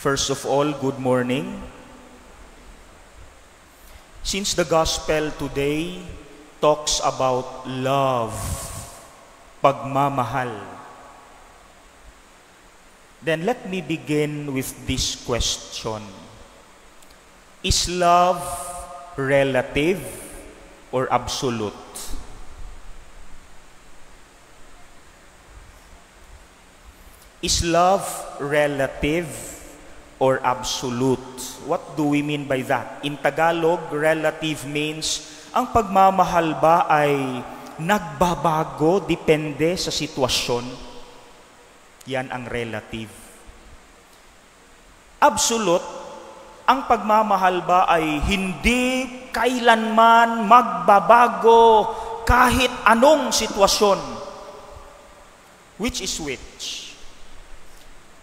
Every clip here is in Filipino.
First of all, good morning. Since the gospel today talks about love, pagmamahal, then let me begin with this question. Is love relative or absolute? Is love relative or absolute? What do we mean by that? In Tagalog, relative means ang pagmamahal ba ay nagbabago depende sa sitwasyon? Yan ang relative. Absolute, ang pagmamahal ba ay hindi kailanman magbabago kahit anong sitwasyon? Which is which?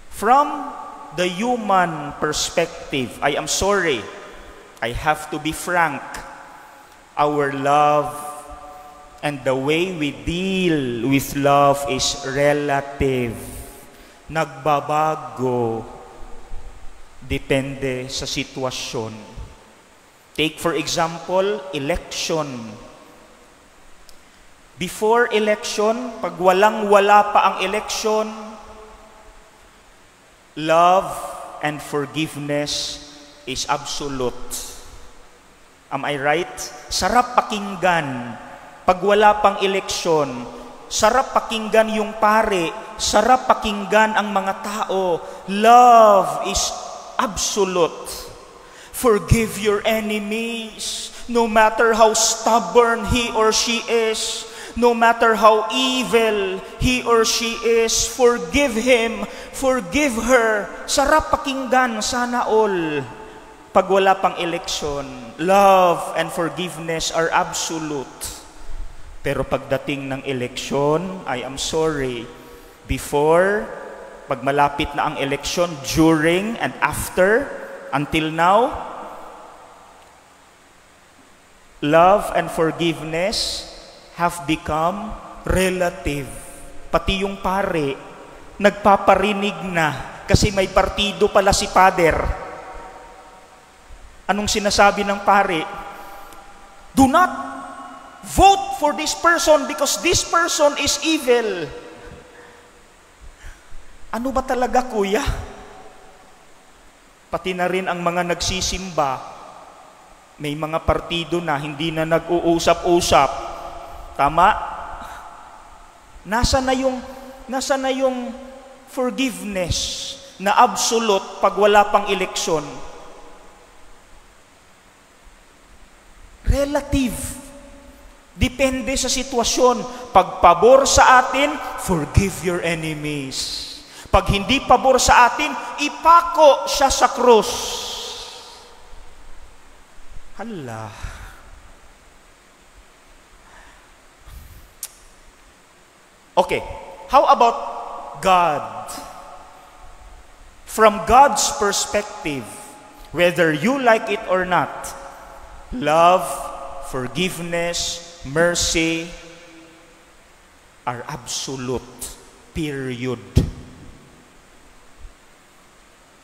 From the human perspective, I am sorry, I have to be frank, our love and the way we deal with love is relative. Nagbabago, depende sa sitwasyon. Take for example, election. Before election, pag walang-wala pa ang election, love and forgiveness is absolute. Am I right? Sarap pakinggan. Pag wala pang eleksyon, sarap pakinggan yung pare, sarap pakinggan ang mga tao. Love is absolute. Forgive your enemies, no matter how stubborn he or she is. No matter how evil he or she is, forgive him, forgive her. Sarap pakinggan, sana all. Pag wala pang eleksyon, love and forgiveness are absolute. Pero pagdating ng eleksyon, I am sorry, before, pag malapit na ang eleksyon, during and after, until now, love and forgiveness have become relative. Pati yung pare, nagpaparinig na kasi may partido pala si Pader. Anong sinasabi ng pare? Do not vote for this person because this person is evil. Ano ba talaga, kuya? Pati na rin ang mga nagsisimba, may mga partido na hindi na nag-uusap-usap. Tama? Nasa na yung forgiveness na absolute pag wala pang eleksyon? Relative. Depende sa sitwasyon. Pag pabor sa atin, forgive your enemies. Pag hindi pabor sa atin, ipako siya sa krus. Hala. Okay, how about God? From God's perspective, whether you like it or not, love, forgiveness, mercy are absolute. Period.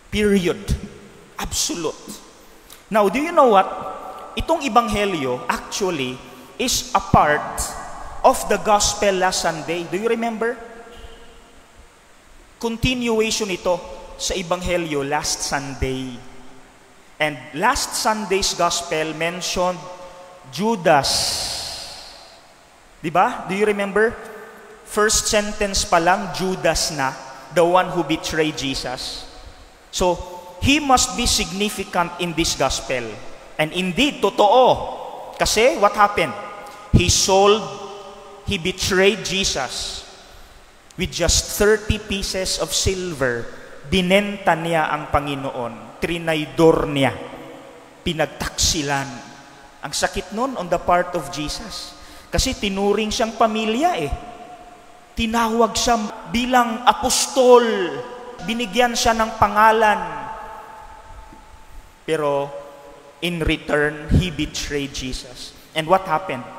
Period. Absolute. Now, do you know what? Itong Ebanghelyo actually is a part of the gospel last Sunday. Do you remember? Continuation ito sa Ebanghelyo last Sunday. And last Sunday's gospel mentioned Judas. Diba? Do you remember? First sentence pa lang, Judas na, the one who betrayed Jesus. So, he must be significant in this gospel. And indeed, totoo. Kasi, what happened? He betrayed Jesus with just 30 pieces of silver. Binenta niya ang Panginoon. Trinaydor niya. Pinagtaksilan. Ang sakit nun on the part of Jesus. Kasi tinuring siyang pamilya eh. Tinawag siya bilang apostol. Binigyan siya ng pangalan. Pero in return, he betrayed Jesus. And what happened?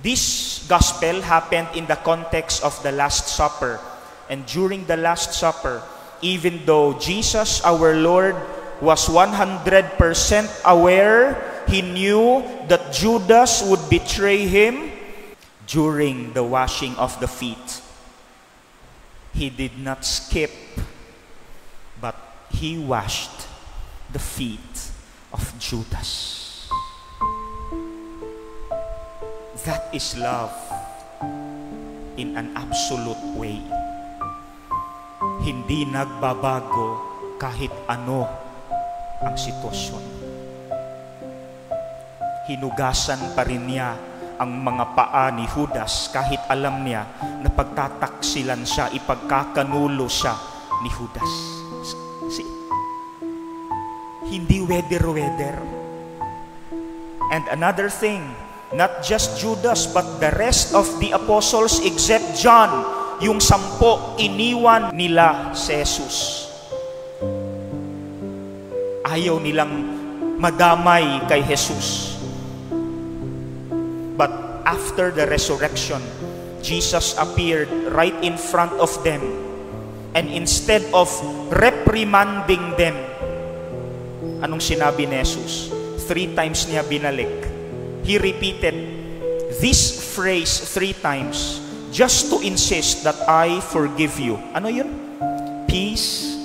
This gospel happened in the context of the Last Supper. And during the Last Supper, even though Jesus, our Lord, was 100% aware, he knew that Judas would betray him during the washing of the feet. He did not skip, but he washed the feet of Judas. That is love in an absolute way. Hindi nagbabago kahit ano ang sitwasyon. Hinugasan pa rin niya ang mga paa ni Judas kahit alam niya na pagtataksilan siya, ipagkakanulo siya ni Judas. See? Hindi weder-weder. And another thing, not just Judas but the rest of the apostles except John, yung 10 iniwan nila si Jesus. Ayaw nilang madamay kay Jesus. But after the resurrection, Jesus appeared right in front of them. And instead of reprimanding them, anong sinabi ni Jesus? 3 times niya binalik. He repeated this phrase 3 times just to insist that I forgive you. Ano yun? Peace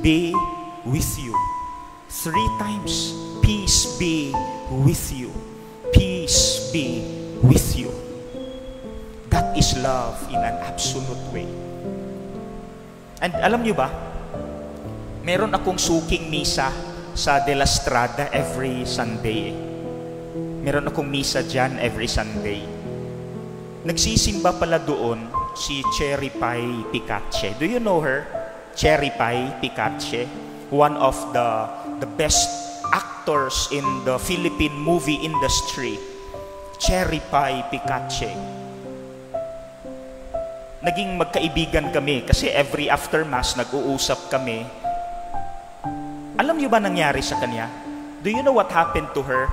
be with you. 3 times. Peace be with you. Peace be with you. That is love in an absolute way. And alam niyo ba, meron akong suking misa sa De La Strada every Sunday. Meron akong misa dyan every Sunday. Nagsisimba pala doon si Cherry Pie Picache. Do you know her? Cherry Pie Picache, one of the best actors in the Philippine movie industry. Cherry Pie Picache. Naging magkaibigan kami kasi every after mass nag-uusap kami. Alam niyo ba nangyari sa kanya? Do you know what happened to her?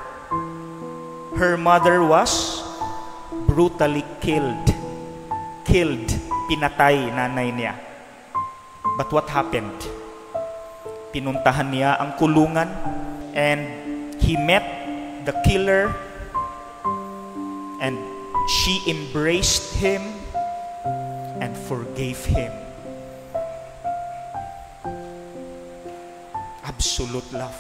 Her mother was brutally killed. Killed. Pinatay nanay niya. But what happened? Pinuntahan niya ang kulungan and he met the killer and she embraced him and forgave him. Absolute love.